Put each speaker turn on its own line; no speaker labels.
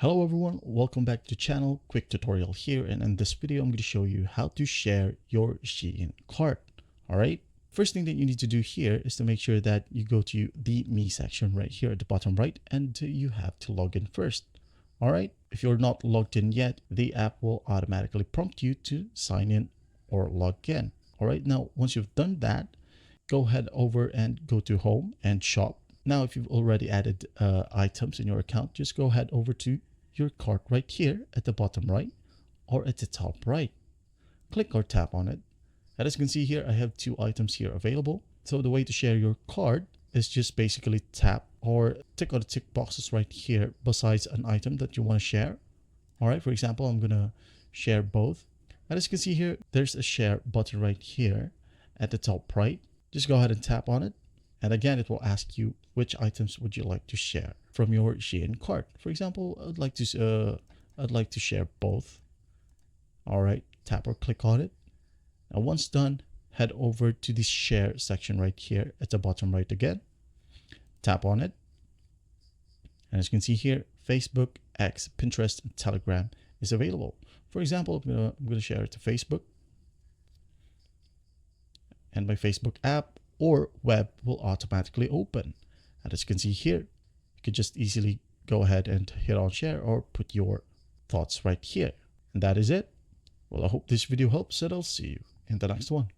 Hello everyone, welcome back to the channel. Quick tutorial here, and in this video I'm going to show you how to share your Shein cart. Alright, first thing that you need to do here is to make sure that you go to the Me section right here at the bottom right, and you have to log in first. Alright, if you're not logged in yet, the app will automatically prompt you to sign in or log in. Alright, now once you've done that, go ahead over and go to Home and Shop. Now, if you've already added items in your account, just go ahead over to your cart right here at the bottom right or at the top right. Click or tap on it. And as you can see here, I have 2 items here available. So the way to share your cart is just basically tap or tick on the tick boxes right here besides an item that you want to share. All right, for example, I'm going to share both. And as you can see here, there's a share button right here at the top right. Just go ahead and tap on it. And again, it will ask you which items would you like to share from your Shein cart. For example, I'd like to share both. All right, tap or click on it. And once done, head over to the share section right here at the bottom right again. Tap on it. And as you can see here, Facebook, X, Pinterest, and Telegram is available. For example, I'm gonna share it to Facebook. And my Facebook app or web will automatically open. And as you can see here, you could just easily go ahead and hit on share or put your thoughts right here. And that is it. Well, I hope this video helps, and I'll see you in the next one.